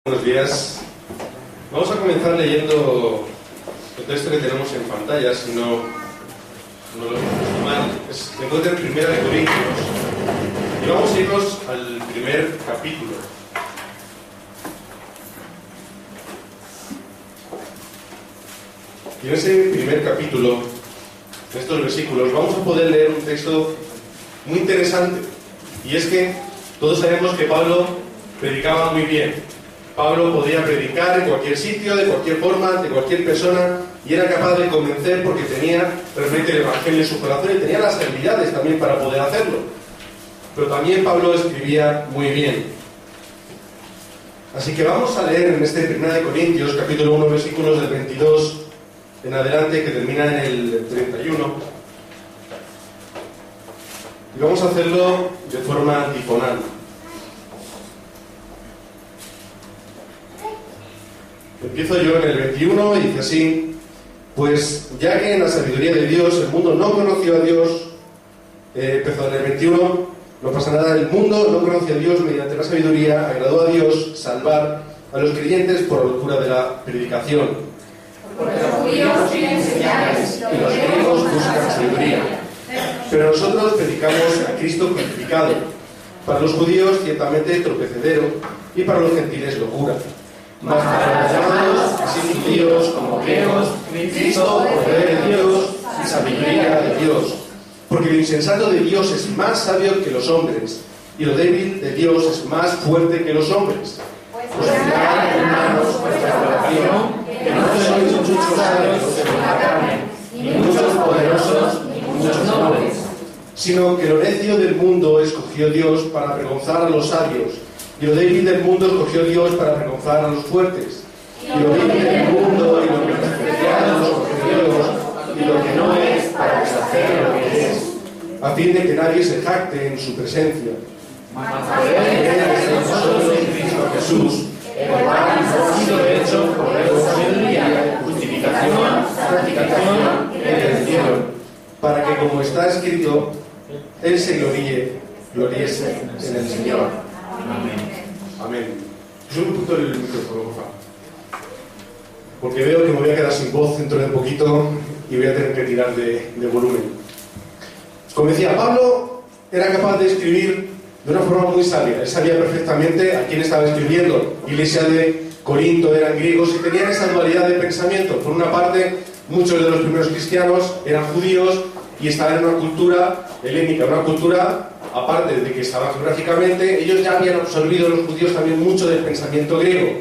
Buenos días. Vamos a comenzar leyendo el texto que tenemos en pantalla, si no lo hemos mal. Se encuentra en Primera de Corintios. Y vamos a irnos al primer capítulo. Y en ese primer capítulo, en estos versículos, vamos a poder leer un texto muy interesante. Y es que todos sabemos que Pablo predicaba muy bien. Pablo podía predicar en cualquier sitio, de cualquier forma, de cualquier persona, y era capaz de convencer porque tenía realmente el Evangelio en su corazón y tenía las habilidades también para poder hacerlo. Pero también Pablo escribía muy bien. Así que vamos a leer en este 1 de Corintios, capítulo 1, versículos del 22 en adelante, que termina en el 31. Y vamos a hacerlo de forma antifonal. Empiezo yo en el 21 y dice así: pues ya que en la sabiduría de Dios el mundo no conoció a Dios, en el 21 no pasa nada, el mundo no conoció a Dios, mediante la sabiduría agradó a Dios salvar a los creyentes por la locura de la predicación. Porque los judíos tienen señales Y los griegos buscan sabiduría. Pero nosotros predicamos a Cristo crucificado, para los judíos ciertamente tropecedero y para los gentiles locura. Mas para los llamados, así judíos como griegos, Cristo, poder de Dios y sabiduría de Dios. Porque lo insensato de Dios es más sabio que los hombres, y lo débil de Dios es más fuerte que los hombres. Pues mirad, hermanos, vuestra oración, que no sois muchos sabios según la carne, ni muchos poderosos, ni muchos nobles, sino que lo necio del mundo escogió Dios para avergonzar a los sabios, y lo débil del mundo escogió Dios para avergonzar a los fuertes. Y lo débil del mundo y lo menospreciado escogió Dios, y lo que no es para deshacer lo que es, a fin de que nadie se jacte en su presencia. Mas poder es de nosotros en Cristo Jesús, el cual ha sido hecho por reconciliación, justificación, santificación y redención, para que, como está escrito, Él se gloriese en el Señor. Amén. Amén. Sube un poquito el micrófono, por favor. Porque veo que me voy a quedar sin voz dentro de un poquito y voy a tener que tirar de volumen. Como decía, Pablo era capaz de escribir de una forma muy sabia. Él sabía perfectamente a quién estaba escribiendo. Iglesia de Corinto eran griegos y tenían esa dualidad de pensamiento. Por una parte, muchos de los primeros cristianos eran judíos y estaban en una cultura helénica, una cultura, aparte de que estaban geográficamente, ellos ya habían absorbido, los judíos, también mucho del pensamiento griego.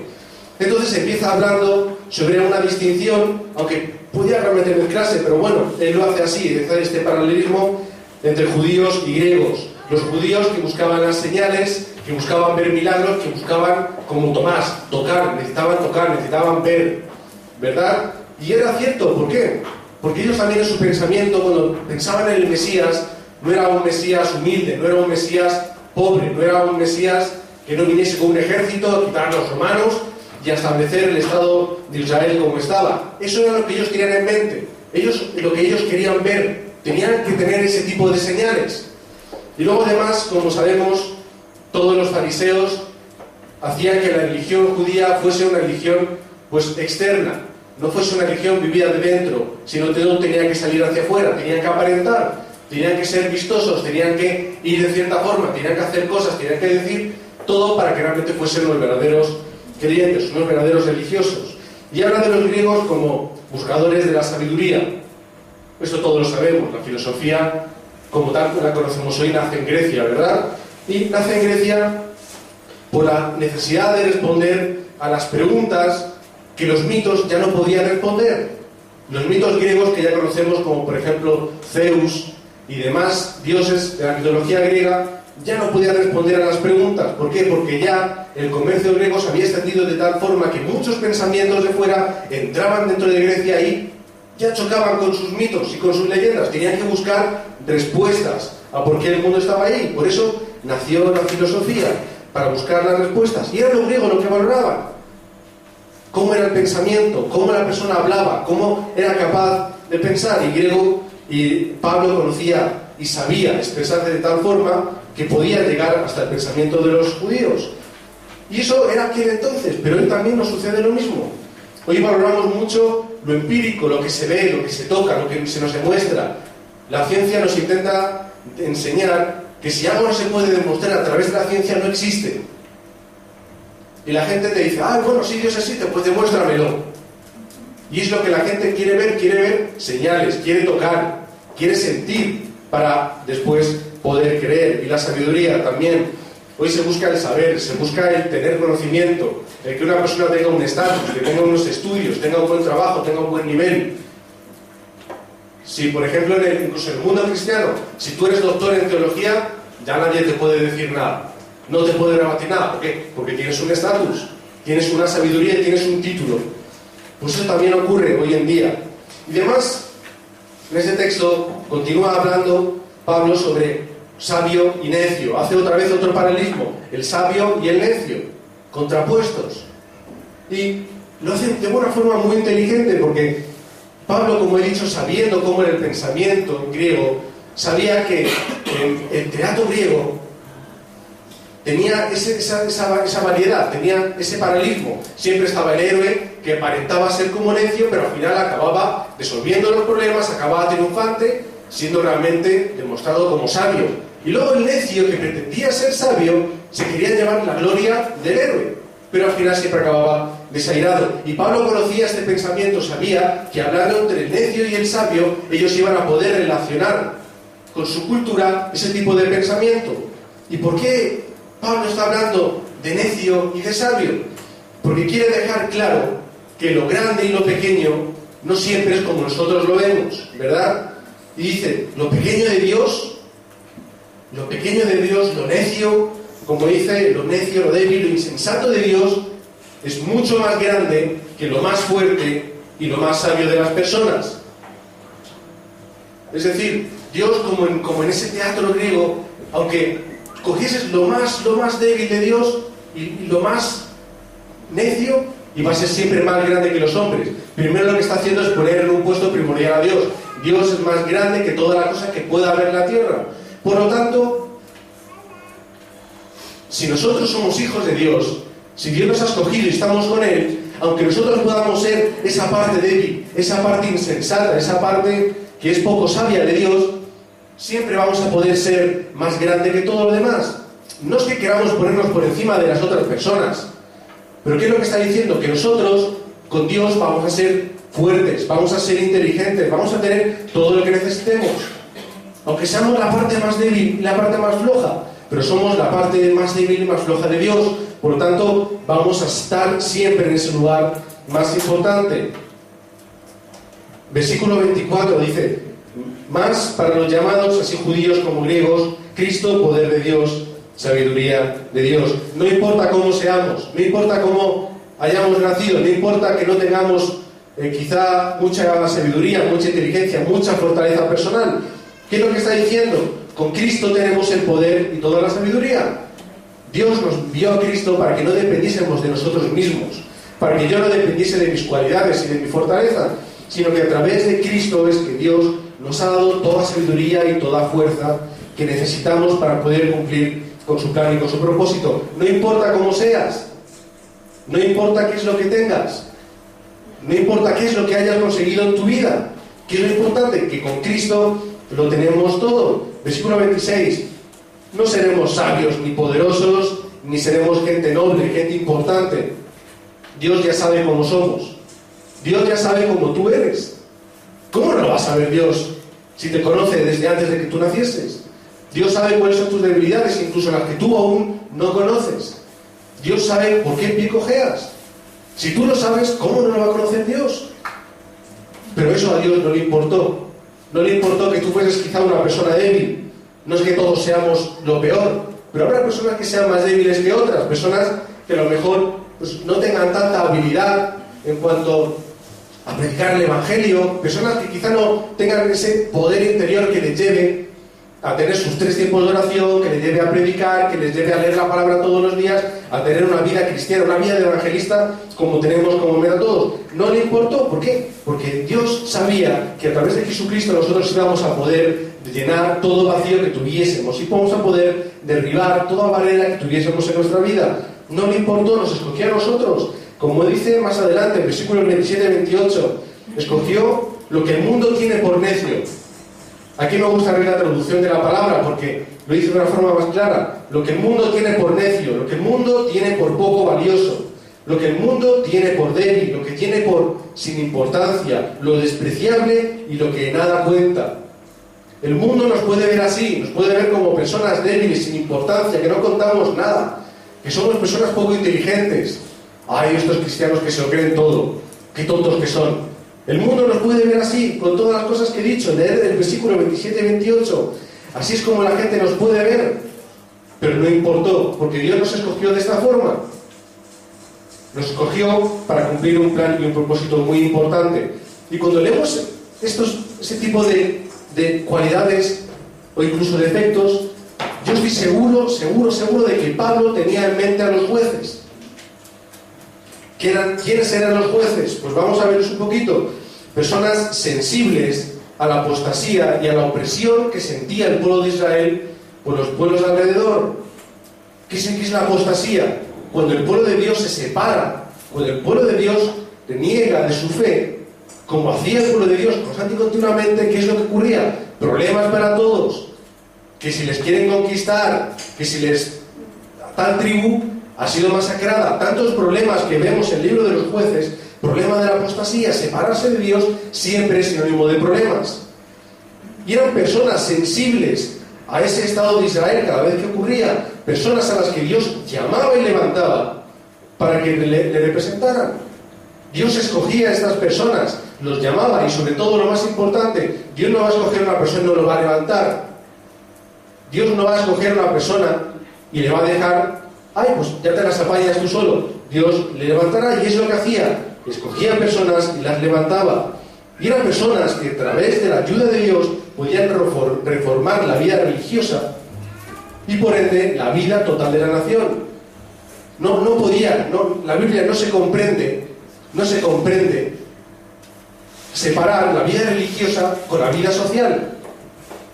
Entonces empieza hablando sobre una distinción, aunque podía realmente mezclarse, pero bueno, él lo hace así, hace este paralelismo entre judíos y griegos. Los judíos que buscaban las señales, que buscaban ver milagros, que buscaban, como Tomás, tocar, necesitaban ver, ¿verdad? Y era cierto, ¿por qué? Porque ellos también en su pensamiento, cuando pensaban en el Mesías, no era un Mesías humilde, no era un Mesías pobre, no era un Mesías que no viniese con un ejército a quitar a los romanos y a establecer el Estado de Israel como estaba. Eso era lo que ellos querían en mente. Lo que ellos querían ver, tenían que tener ese tipo de señales. Y luego además, como sabemos, todos los fariseos hacían que la religión judía fuese una religión externa, no fuese una religión vivida de dentro, sino que todo tenía que salir hacia afuera, tenían que aparentar, tenían que ser vistosos, tenían que ir de cierta forma, tenían que hacer cosas, tenían que decir todo para que realmente fuesen los verdaderos creyentes, unos verdaderos religiosos. Y habla de los griegos como buscadores de la sabiduría. Esto todos lo sabemos, la filosofía como tal la conocemos hoy nace en Grecia, ¿verdad? Y nace en Grecia por la necesidad de responder a las preguntas que los mitos ya no podían responder. Los mitos griegos que ya conocemos, como por ejemplo Zeus y demás dioses de la mitología griega, ya no podían responder a las preguntas. ¿Por qué? Porque ya el comercio griego se había extendido de tal forma que muchos pensamientos de fuera entraban dentro de Grecia y ya chocaban con sus mitos y con sus leyendas. Tenían que buscar respuestas a por qué el mundo estaba ahí. Por eso nació la filosofía, para buscar las respuestas. Y era los griegos lo que valoraban. Cómo era el pensamiento, cómo la persona hablaba, cómo era capaz de pensar. Y Pablo conocía y sabía expresarse de tal forma que podía llegar hasta el pensamiento de los judíos. Y eso era aquel entonces, pero hoy también nos sucede lo mismo. Hoy valoramos mucho lo empírico, lo que se ve, lo que se toca, lo que se nos demuestra. La ciencia nos intenta enseñar que si algo no se puede demostrar a través de la ciencia, no existe. Y la gente te dice, bueno, si Dios existe, pues demuéstramelo. Y es lo que la gente quiere ver señales, quiere tocar, quiere sentir, para después poder creer. Y la sabiduría también. Hoy se busca el saber, se busca el tener conocimiento, el que una persona tenga un estatus, que tenga unos estudios, tenga un buen trabajo, tenga un buen nivel. Si, por ejemplo, incluso en el mundo cristiano, si tú eres doctor en teología, ya nadie te puede decir nada. No te puede rebatir nada. ¿Por qué? Porque tienes un estatus, tienes una sabiduría y tienes un título. Pues eso también ocurre hoy en día. Y además, en ese texto continúa hablando Pablo sobre sabio y necio. Hace otra vez otro paralelismo, el sabio y el necio, contrapuestos. Y lo hace de una forma muy inteligente, porque Pablo, como he dicho, sabiendo cómo era el pensamiento griego, sabía que el teatro griego tenía esa variedad, tenía ese paralelismo. Siempre estaba el héroe que aparentaba ser como necio, pero al final acababa resolviendo los problemas, acababa triunfante, siendo realmente demostrado como sabio. Y luego el necio, que pretendía ser sabio, se quería llevar la gloria del héroe, pero al final siempre acababa desairado. Y Pablo conocía este pensamiento, sabía que hablando entre el necio y el sabio, ellos iban a poder relacionar con su cultura ese tipo de pensamiento. ¿Y por qué Pablo está hablando de necio y de sabio? Porque quiere dejar claro que lo grande y lo pequeño no siempre es como nosotros lo vemos, ¿verdad? Y dice, lo pequeño de Dios, lo necio, como dice, lo necio, lo débil, lo insensato de Dios, es mucho más grande que lo más fuerte y lo más sabio de las personas. Es decir, Dios, como en ese teatro griego, aunque cogieses lo más débil de Dios y lo más necio, iba a ser siempre más grande que los hombres. Primero lo que está haciendo es poner en un puesto primordial a Dios. Dios es más grande que toda la cosa que pueda haber en la tierra. Por lo tanto, si nosotros somos hijos de Dios, si Dios nos ha escogido y estamos con Él, aunque nosotros podamos ser esa parte débil, esa parte insensata, esa parte que es poco sabia de Dios, siempre vamos a poder ser más grande que todo lo demás. No es que queramos ponernos por encima de las otras personas, pero ¿qué es lo que está diciendo? Que nosotros con Dios vamos a ser fuertes, vamos a ser inteligentes, vamos a tener todo lo que necesitemos. Aunque seamos la parte más débil y la parte más floja, pero somos la parte más débil y más floja de Dios. Por lo tanto, vamos a estar siempre en ese lugar más importante. Versículo 24 dice, más para los llamados, así judíos como griegos, Cristo, poder de Dios, sabiduría de Dios. No importa cómo seamos, no importa cómo hayamos nacido, no importa que no tengamos quizá mucha sabiduría, mucha inteligencia, mucha fortaleza personal. ¿Qué es lo que está diciendo? Con Cristo tenemos el poder y toda la sabiduría. Dios nos envió a Cristo para que no dependiésemos de nosotros mismos, para que yo no dependiese de mis cualidades y de mi fortaleza, sino que a través de Cristo es que Dios nos ha dado toda sabiduría y toda fuerza que necesitamos para poder cumplir con su plan y con su propósito. No importa cómo seas, no importa qué es lo que tengas, no importa qué es lo que hayas conseguido en tu vida. ¿Qué es lo importante? Que con Cristo lo tenemos todo. Versículo 26. No seremos sabios ni poderosos, ni seremos gente noble, gente importante. Dios ya sabe cómo somos. Dios ya sabe cómo tú eres. ¿Cómo no lo va a saber Dios si te conoce desde antes de que tú nacieses? Dios sabe cuáles son tus debilidades, incluso las que tú aún no conoces. Dios sabe por qué pie cojeas. Si tú lo sabes, ¿cómo no lo va a conocer Dios? Pero eso a Dios no le importó. No le importó que tú fueses quizá una persona débil. No es que todos seamos lo peor, pero habrá personas que sean más débiles que otras, personas que a lo mejor pues, no tengan tanta habilidad en cuanto a predicar el Evangelio, personas que quizá no tengan ese poder interior que les lleve a tener sus 3 tiempos de oración, que les lleve a predicar, que les lleve a leer la palabra todos los días, a tener una vida cristiana, una vida de evangelista como tenemos como meta todos. No le importó. ¿Por qué? Porque Dios sabía que a través de Jesucristo nosotros íbamos a poder llenar todo vacío que tuviésemos y vamos a poder derribar toda barrera que tuviésemos en nuestra vida. no le importó, nos escogió a nosotros. Como dice más adelante, en versículos 27-28, escogió lo que el mundo tiene por necio. Aquí me gusta leer la traducción de la palabra porque lo dice de una forma más clara. Lo que el mundo tiene por necio, lo que el mundo tiene por poco valioso, lo que el mundo tiene por débil, lo que tiene por sin importancia, lo despreciable y lo que nada cuenta. El mundo nos puede ver así, nos puede ver como personas débiles, sin importancia, que no contamos nada, que somos personas poco inteligentes. Ay, estos cristianos que se lo creen todo, qué tontos que son. El mundo nos puede ver así, con todas las cosas que he dicho, leer del versículo 27-28. Así es como la gente nos puede ver, pero no importó, porque Dios nos escogió de esta forma. Nos escogió para cumplir un plan y un propósito muy importante. Y cuando leemos ese tipo de cualidades o incluso defectos, yo estoy seguro de que Pablo tenía en mente a los jueces. ¿Quiénes eran los jueces? Pues vamos a verlos un poquito. Personas sensibles a la apostasía y a la opresión que sentía el pueblo de Israel por los pueblos alrededor. ¿Qué es la apostasía? Cuando el pueblo de Dios se separa, cuando el pueblo de Dios reniega de su fe, como hacía el pueblo de Dios constante y continuamente, ¿qué es lo que ocurría? Problemas para todos. Que si les quieren conquistar, que si tal tribu ha sido masacrada, tantos problemas que vemos en el libro de los jueces, problema de la apostasía, separarse de Dios siempre es sinónimo de problemas. Y eran personas sensibles a ese estado de Israel cada vez que ocurría, personas a las que Dios llamaba y levantaba para que le representaran. Dios escogía a estas personas, los llamaba y sobre todo lo más importante, Dios no va a escoger a una persona y no lo va a levantar. Dios no va a escoger a una persona y le va a dejar, ay, pues ya te las apañas tú solo. Dios le levantará y es lo que hacía. Escogía personas y las levantaba. Y eran personas que a través de la ayuda de Dios podían reformar la vida religiosa y por ende la vida total de la nación. La Biblia no se comprende separar la vida religiosa con la vida social.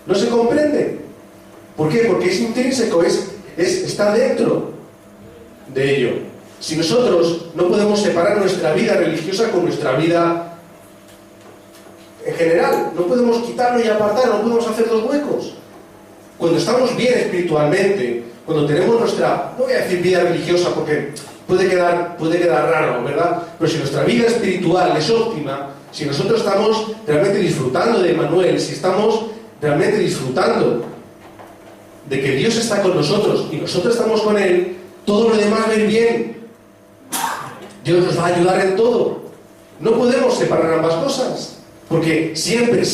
No se comprende. ¿Por qué? Porque es intrínseco, está dentro de ello. Si nosotros no podemos separar nuestra vida religiosa con nuestra vida en general, no podemos quitarlo y apartar, no podemos hacer dos huecos. Cuando estamos bien espiritualmente, cuando tenemos nuestra, no voy a decir vida religiosa porque puede quedar raro, ¿verdad? Pero si nuestra vida espiritual es óptima, si nosotros estamos realmente disfrutando de Emmanuel, si estamos realmente disfrutando de que Dios está con nosotros y nosotros estamos con Él, todo lo demás va a ir bien. Dios nos va a ayudar en todo. No podemos separar ambas cosas, porque siempre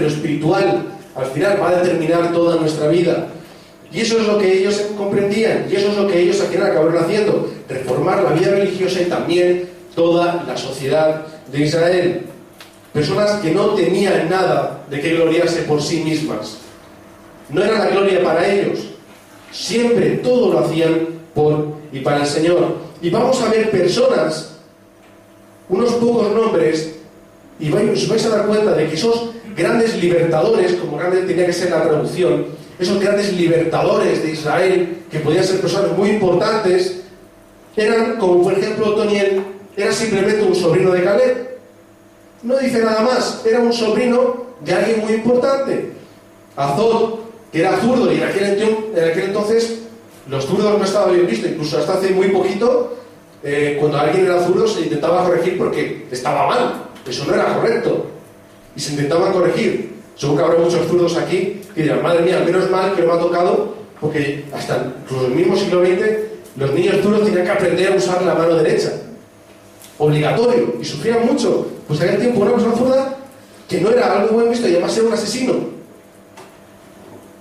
lo espiritual al final va a determinar toda nuestra vida. Y eso es lo que ellos comprendían, y eso es lo que ellos al final acabaron haciendo, reformar la vida religiosa y también toda la sociedad de Israel. Personas que no tenían nada de qué gloriarse por sí mismas. No era la gloria para ellos. Siempre todo lo hacían por y para el Señor. Y vamos a ver personas, unos pocos nombres, y os vais a dar cuenta de que esos grandes libertadores, como grande tenía que ser la traducción, esos grandes libertadores de Israel, que podían ser personas muy importantes, eran, como por ejemplo Otoniel, era simplemente un sobrino de Caleb. No dice nada más, era un sobrino de alguien muy importante. Azot, que era zurdo, y en aquel entonces los zurdos no estaban bien vistos, incluso hasta hace muy poquito, cuando alguien era zurdo se intentaba corregir porque estaba mal, eso no era correcto, y se intentaban corregir. Seguro que habrá muchos zurdos aquí que dirán, madre mía, menos mal que no me ha tocado, porque hasta incluso en el mismo siglo XX los niños zurdos tenían que aprender a usar la mano derecha, obligatorio, y sufrían mucho. Pues había tiempo una persona zurda que no era algo buen visto y además era un asesino.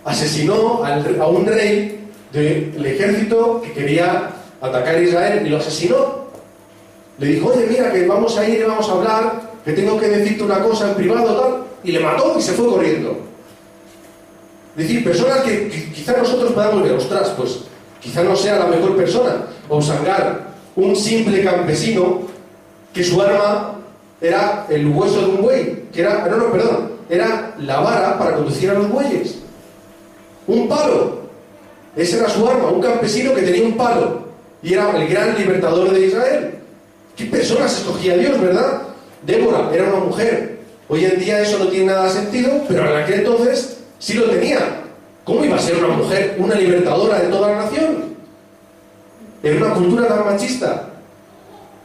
Asesinó a un rey del ejército que quería atacar a Israel y lo asesinó. Le dijo, oye, mira, que vamos a ir y vamos a hablar, que tengo que decirte una cosa en privado, tal, y le mató y se fue corriendo. Es decir, personas que quizás nosotros podamos ver, ostras, pues quizás no sea la mejor persona. O Sangar, un simple campesino que su arma era el hueso de un buey, que era, era la vara para conducir a los bueyes. Un palo, ese era su arma, un campesino que tenía un palo. y era el gran libertador de Israel. ¿Qué personas escogía Dios, verdad? Débora era una mujer. Hoy en día eso no tiene nada de sentido, pero en aquel entonces sí lo tenía. ¿Cómo iba a ser una mujer una libertadora de toda la nación? En una cultura tan machista.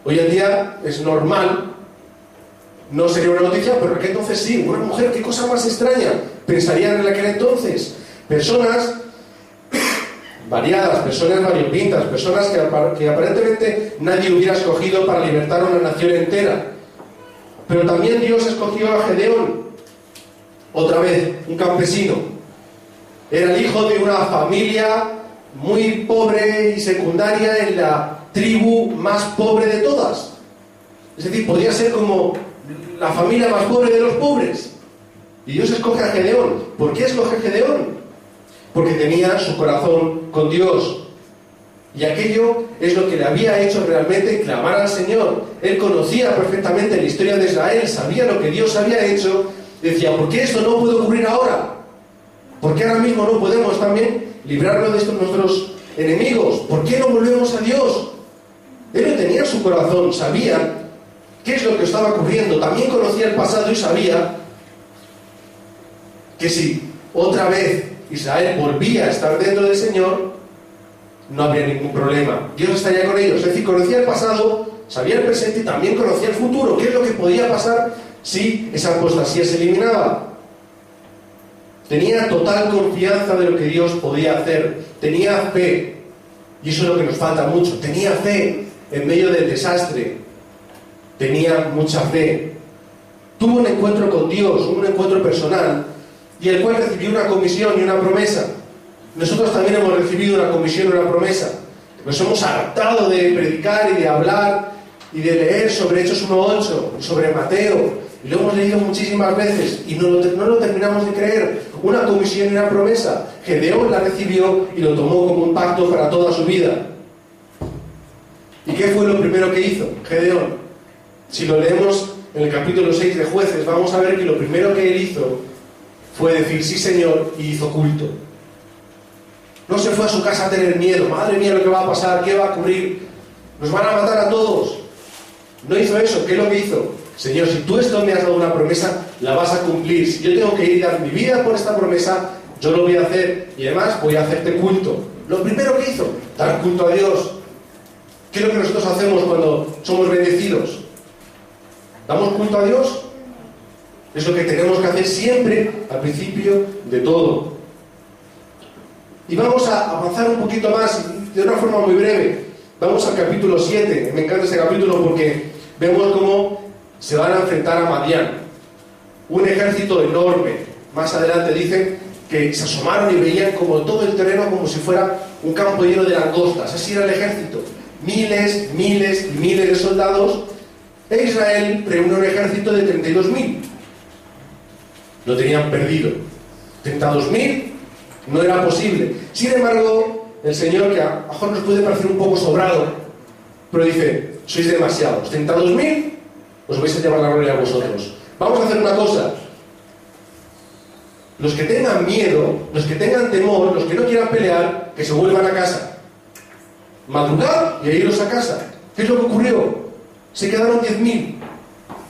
Hoy en día es normal, no sería una noticia, pero en aquel entonces sí. Una mujer, qué cosa más extraña, pensarían en aquel entonces. Personas variadas, personas variopintas, personas que aparentemente nadie hubiera escogido para libertar a una nación entera. Pero también Dios escogió a Gedeón, otra vez, un campesino. Era el hijo de una familia muy pobre y secundaria en la tribu más pobre de todas. Es decir, podría ser como la familia más pobre de los pobres. Y Dios escoge a Gedeón. ¿Por qué escoge a Gedeón? Porque tenía su corazón con Dios. Y aquello es lo que le había hecho realmente clamar al Señor. Él conocía perfectamente la historia de Israel, sabía lo que Dios había hecho. Decía, ¿por qué esto no puede ocurrir ahora? ¿Por qué ahora mismo no podemos también librarnos de estos nuestros enemigos? ¿Por qué no volvemos a Dios? Él lo tenía en su corazón, sabía qué es lo que estaba ocurriendo. También conocía el pasado y sabía que si otra vez Israel volvía a estar dentro del Señor, no habría ningún problema. Dios estaría con ellos. Es decir, conocía el pasado, sabía el presente y también conocía el futuro. ¿Qué es lo que podía pasar si esa apostasía se eliminaba? Tenía total confianza de lo que Dios podía hacer. Tenía fe. Y eso es lo que nos falta mucho. Tenía fe en medio del desastre. Tenía mucha fe. Tuvo un encuentro con Dios, un encuentro personal, y el cual recibió una comisión y una promesa. Nosotros también hemos recibido una comisión y una promesa. Nos hemos hartado de predicar y de hablar y de leer sobre Hechos 1:8, sobre Mateo, y lo hemos leído muchísimas veces y no lo terminamos de creer. Una comisión y una promesa. Gedeón la recibió y lo tomó como un pacto para toda su vida. ¿Y qué fue lo primero que hizo Gedeón? Si lo leemos en el capítulo 6 de Jueces, vamos a ver que lo primero que él hizo fue decir sí Señor, y hizo culto. No se fue a su casa a tener miedo. Madre mía, lo que va a pasar, qué va a ocurrir, nos van a matar a todos. No hizo eso. ¿Qué es lo que hizo? Señor, si tú esto me has dado una promesa, la vas a cumplir. Si yo tengo que ir a dar mi vida por esta promesa, yo lo voy a hacer, y además voy a hacerte culto. Lo primero que hizo, dar culto a Dios. ¿Qué es lo que nosotros hacemos cuando somos bendecidos? ¿Damos culto a Dios? Es lo que tenemos que hacer siempre al principio de todo. Y vamos a avanzar un poquito más, de una forma muy breve. Vamos al capítulo 7. Me encanta este capítulo porque vemos cómo se van a enfrentar a Madián. Un ejército enorme. Más adelante dicen que se asomaron y veían como todo el terreno como si fuera un campo lleno de langostas. Así era el ejército. Miles, miles y miles de soldados. E Israel reúne un ejército de 32.000. Lo tenían perdido. 32.000 no era posible. Sin embargo, el Señor, que a lo mejor nos puede parecer un poco sobrado, pero dice, sois demasiados. 32.000, os vais a llevar la gloria a vosotros. Vamos a hacer una cosa. Los que tengan miedo, los que tengan temor, los que no quieran pelear, que se vuelvan a casa. Madrugar y iros a casa. ¿Qué es lo que ocurrió? Se quedaron 10.000.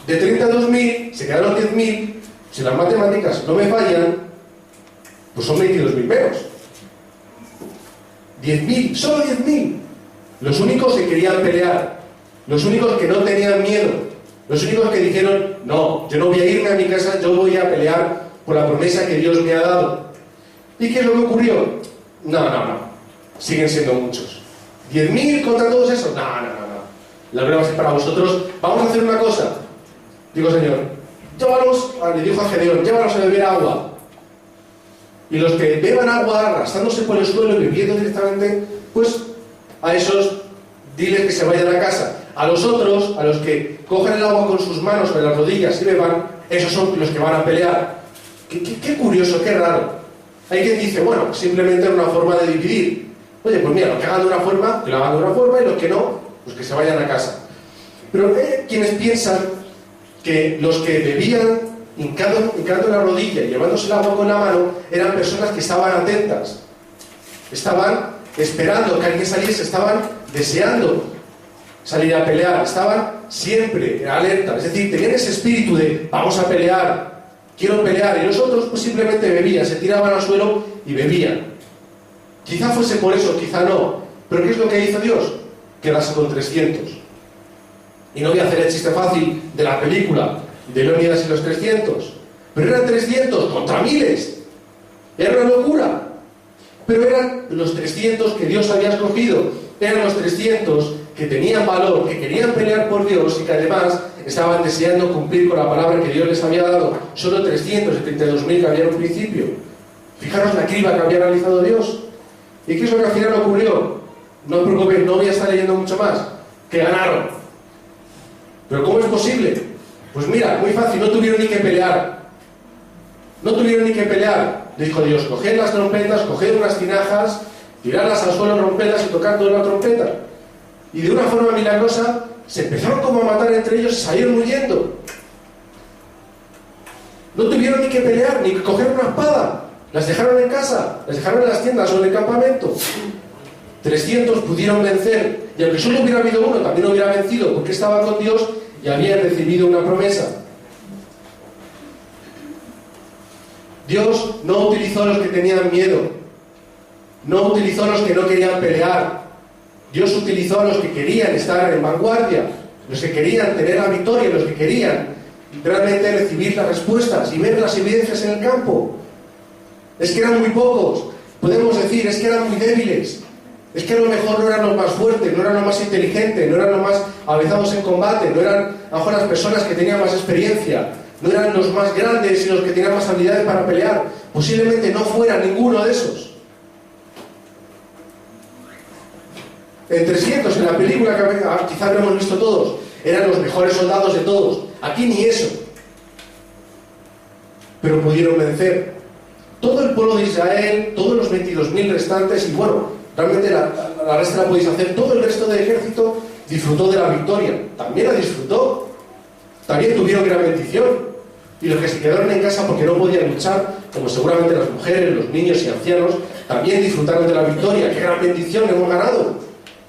De 32.000, se quedaron 10.000. Si las matemáticas no me fallan, pues son 22.000 menos. 10.000, solo 10.000. Los únicos que querían pelear, los únicos que no tenían miedo, los únicos que dijeron, no, yo no voy a irme a mi casa, yo voy a pelear por la promesa que Dios me ha dado. ¿Y qué es lo que ocurrió? No. Siguen siendo muchos. 10.000 contra todos esos. No. La gloria va a ser para vosotros. Vamos a hacer una cosa. Digo, Señor, llévalos, le dijo a Gedeón, llévalos a beber agua. Y los que beban agua arrastrándose por el suelo y bebiendo directamente, pues a esos diles que se vayan a casa. A los otros, a los que cogen el agua con sus manos o en las rodillas y beban, esos son los que van a pelear. Qué curioso, qué raro. Hay quien dice, bueno, simplemente era una forma de dividir. Oye, pues mira, los que hagan de una forma, que lo hagan de una forma, y los que no, pues que se vayan a casa. Pero hay quienes piensan que los que bebían hincando la rodilla y llevándose el agua con la mano eran personas que estaban atentas, estaban esperando que alguien saliese, estaban deseando salir a pelear, estaban siempre en alerta, es decir, tenían ese espíritu de vamos a pelear, quiero pelear, y los otros pues simplemente bebían, se tiraban al suelo y bebían. Quizá fuese por eso, quizá no, pero ¿qué es lo que hizo Dios? Quedarse con 300. Y no voy a hacer el chiste fácil de la película de Leónidas y los 300, pero eran 300 contra miles, era una locura, pero eran los 300 que Dios había escogido, eran los 300 que tenían valor, que querían pelear por Dios y que además estaban deseando cumplir con la palabra que Dios les había dado. Solo 372.000 que había en un principio. Fijaros la criba que había realizado Dios. ¿Y qué es lo que al final ocurrió? No os preocupéis, no voy a estar leyendo mucho más. Que ganaron. ¿Pero cómo es posible? Pues mira, muy fácil, no tuvieron ni que pelear. No tuvieron ni que pelear. Le dijo Dios, coged las trompetas, coged unas tinajas, tirarlas al suelo, romperlas y tocar toda la trompeta. Y de una forma milagrosa se empezaron como a matar entre ellos y salieron huyendo. No tuvieron ni que pelear, ni que coger una espada. Las dejaron en casa, las dejaron en las tiendas o en el campamento. 300 pudieron vencer, y aunque solo hubiera habido uno, también hubiera vencido, porque estaba con Dios y había recibido una promesa. Dios no utilizó a los que tenían miedo, no utilizó a los que no querían pelear. Dios utilizó a los que querían estar en vanguardia, los que querían tener la victoria, los que querían realmente recibir las respuestas y ver las evidencias en el campo. Es que eran muy pocos, podemos decir, es que eran muy débiles, es que a lo mejor no eran los más fuertes, no eran los más inteligentes, no eran los más avezados en combate, no eran a lo mejor las personas que tenían más experiencia, no eran los más grandes y los que tenían más habilidades para pelear, posiblemente no fuera ninguno de esos. En 300, en la película que quizá habremos visto todos, eran los mejores soldados de todos. Aquí ni eso. Pero pudieron vencer. Todo el pueblo de Israel, todos los 22.000 restantes, y bueno, realmente la resta la podéis hacer, todo el resto del ejército disfrutó de la victoria. También la disfrutó. También tuvieron gran bendición. Y los que se quedaron en casa porque no podían luchar, como seguramente las mujeres, los niños y ancianos, también disfrutaron de la victoria. ¡Qué gran bendición hemos ganado!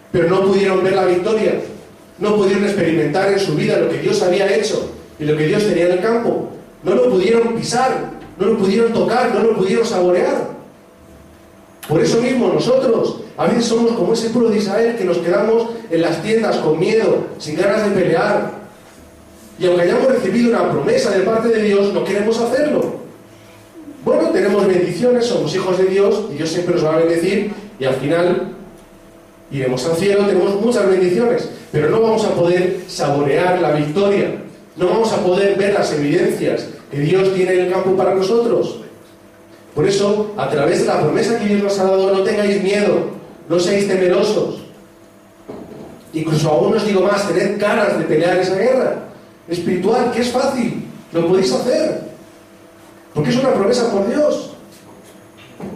Pero no pudieron ver la victoria, no pudieron experimentar en su vida lo que Dios había hecho y lo que Dios tenía en el campo. No lo pudieron pisar, no lo pudieron tocar, no lo pudieron saborear. Por eso mismo nosotros a veces somos como ese pueblo de Israel que nos quedamos en las tiendas con miedo, sin ganas de pelear. Y aunque hayamos recibido una promesa de parte de Dios, no queremos hacerlo. Bueno, tenemos bendiciones, somos hijos de Dios y Dios siempre nos va a bendecir y al final iremos al cielo, tenemos muchas bendiciones, pero no vamos a poder saborear la victoria, no vamos a poder ver las evidencias que Dios tiene en el campo para nosotros. Por eso, a través de la promesa que Dios nos ha dado, no tengáis miedo, no seáis temerosos. Incluso aún os digo más, tened ganas de pelear esa guerra espiritual, que es fácil, lo podéis hacer, porque es una promesa por Dios.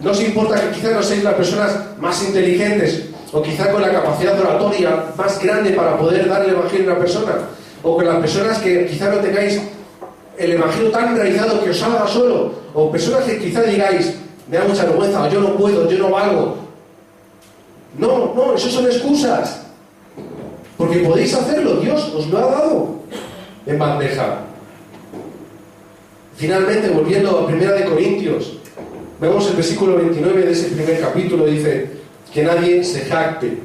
No os importa que quizás no seáis las personas más inteligentes, o quizá con la capacidad oratoria más grande para poder dar el evangelio a una persona, o con las personas que quizá no tengáis el evangelio tan realizado que os salga solo, o personas que quizá digáis, me da mucha vergüenza, o yo no puedo, yo no valgo. No, eso son excusas, porque podéis hacerlo, Dios os lo ha dado en bandeja. Finalmente, volviendo a 1 Corintios, vemos el versículo 29 de ese primer capítulo, dice que nadie se jacte,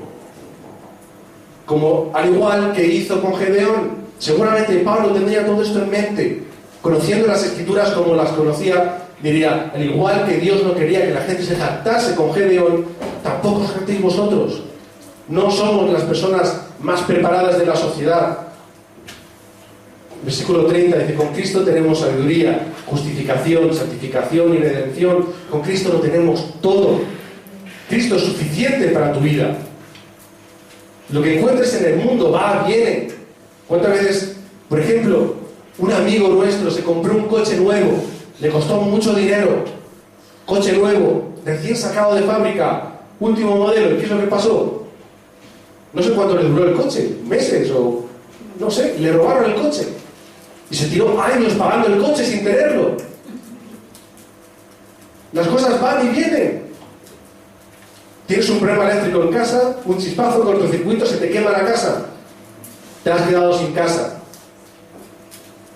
como al igual que hizo con Gedeón. Seguramente Pablo tendría todo esto en mente, conociendo las escrituras como las conocía, diría, al igual que Dios no quería que la gente se jactase con Gedeón, tampoco os jactéis vosotros. No somos las personas más preparadas de la sociedad. Versículo 30 dice, con Cristo tenemos sabiduría, justificación, santificación y redención. Con Cristo lo tenemos todo. Cristo es suficiente para tu vida. Lo que encuentres en el mundo va, viene. ¿Cuántas veces, por ejemplo, un amigo nuestro se compró un coche nuevo, le costó mucho dinero, coche nuevo, recién sacado de fábrica, último modelo, ¿y qué es lo que pasó? No sé cuánto le duró el coche, meses o no sé, le robaron el coche y se tiró años pagando el coche sin tenerlo. Las cosas van y vienen. Tienes un problema eléctrico en casa, un chispazo, cortocircuito, se te quema la casa. Te has quedado sin casa.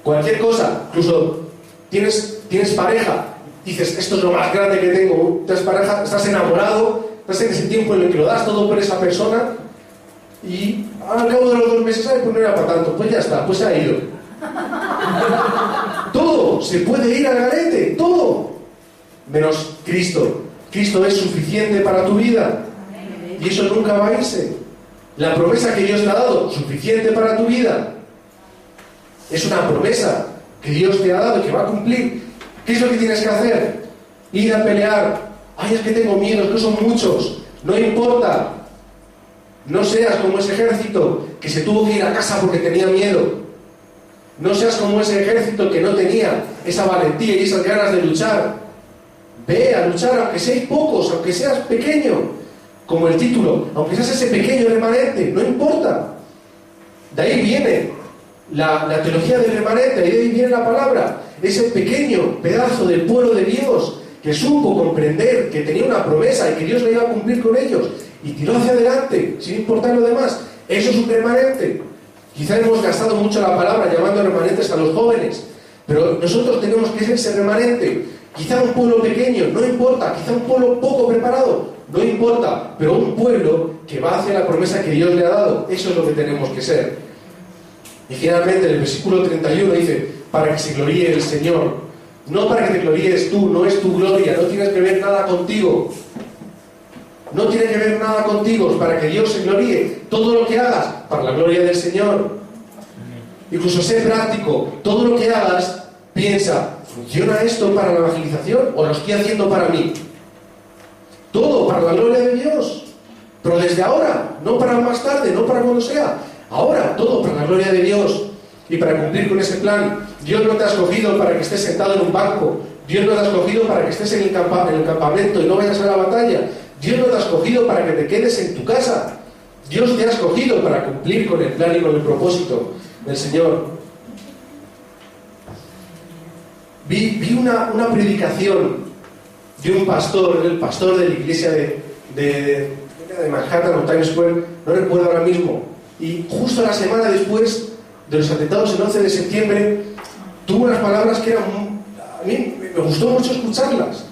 Cualquier cosa, incluso tienes pareja, dices, esto es lo más grande que tengo. Tienes pareja, estás enamorado, estás en ese tiempo en el que lo das todo por esa persona y al cabo de los 2 meses, ¿sabes? Pues no era para tanto, pues ya está, pues se ha ido. Todo se puede ir al garete, todo. Menos Cristo. Cristo es suficiente para tu vida. Y eso nunca va a irse. La promesa que Dios te ha dado, suficiente para tu vida. Es una promesa que Dios te ha dado y que va a cumplir. ¿Qué es lo que tienes que hacer? Ir a pelear. Ay, es que tengo miedo, es que son muchos. No importa. No seas como ese ejército que se tuvo que ir a casa porque tenía miedo. No seas como ese ejército que no tenía esa valentía y esas ganas de luchar. Ve a luchar, aunque seáis pocos, aunque seas pequeño. Como el título, aunque seas ese pequeño remanente, no importa. De ahí viene la teología del remanente, de ahí viene la palabra. Ese pequeño pedazo del pueblo de Dios que supo comprender que tenía una promesa y que Dios la iba a cumplir con ellos y tiró hacia adelante, sin importar lo demás. Eso es un remanente. Quizá hemos gastado mucho la palabra llamando remanentes a los jóvenes, pero nosotros tenemos que ser ese remanente. Quizá un pueblo pequeño, no importa. Quizá un pueblo poco preparado, no importa. Pero un pueblo que va hacia la promesa que Dios le ha dado. Eso es lo que tenemos que ser. Y finalmente el versículo 31 dice, para que se gloríe el Señor. No para que te gloríes tú, no es tu gloria, no tienes que ver nada contigo. No tiene que ver nada contigo, es para que Dios se gloríe. Todo lo que hagas, para la gloria del Señor. Incluso sé práctico. Todo lo que hagas, piensa, ¿funciona esto para la evangelización o lo estoy haciendo para mí? Todo para la gloria de Dios. Pero desde ahora, no para más tarde, no para cuando sea. Ahora, todo para la gloria de Dios. Y para cumplir con ese plan. Dios no te ha escogido para que estés sentado en un banco. Dios no te ha escogido para que estés en el campamento y no vayas a la batalla. Dios no te ha escogido para que te quedes en tu casa. Dios te ha escogido para cumplir con el plan y con el propósito del Señor. Vi una predicación de un pastor, el pastor de la iglesia de Manhattan o Times Square, no recuerdo ahora mismo, y justo la semana después de los atentados el 11 de septiembre tuvo unas palabras que eran, a mí me gustó mucho escucharlas,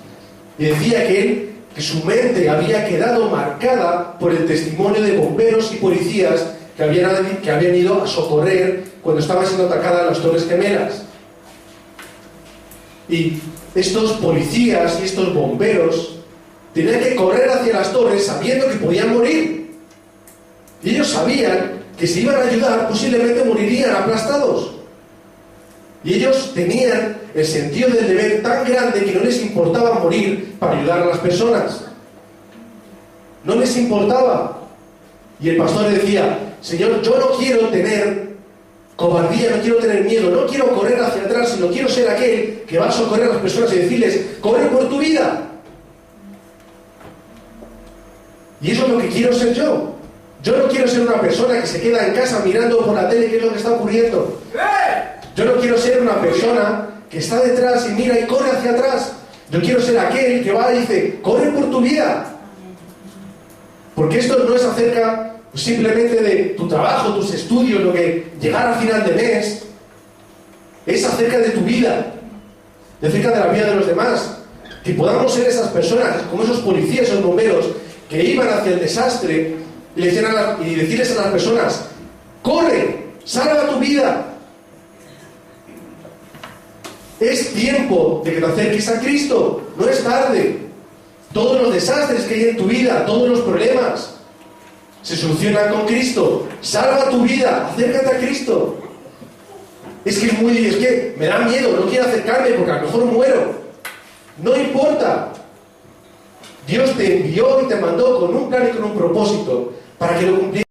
y decía que su mente había quedado marcada por el testimonio de bomberos y policías que habían ido a socorrer cuando estaban siendo atacadas las Torres Gemelas. Y estos policías y estos bomberos tenían que correr hacia las torres sabiendo que podían morir. Y ellos sabían que si iban a ayudar posiblemente morirían aplastados. Y ellos tenían el sentido del deber tan grande que no les importaba morir para ayudar a las personas. No les importaba. Y el pastor decía, Señor, yo no quiero tener cobardía, no quiero tener miedo, no quiero correr hacia atrás, sino quiero ser aquel que va a socorrer a las personas y decirles, corre por tu vida. Y eso es lo que quiero ser yo. Yo no quiero ser una persona que se queda en casa mirando por la tele qué es lo que está ocurriendo. Yo no quiero ser una persona que está detrás y mira y corre hacia atrás. Yo quiero ser aquel que va y dice, corre por tu vida. Porque esto no es acerca simplemente de tu trabajo, tus estudios, lo que llegar al final de mes. Es acerca de tu vida, acerca de la vida de los demás. Que podamos ser esas personas, como esos policías, esos bomberos, que iban hacia el desastre y decirles a las personas, corre, salva tu vida. Es tiempo de que te acerques a Cristo, no es tarde. Todos los desastres que hay en tu vida, todos los problemas, se solucionan con Cristo. Salva tu vida, acércate a Cristo. Es que me da miedo, no quiero acercarme porque a lo mejor muero. No importa. Dios te envió y te mandó con un plan y con un propósito para que lo cumplieras.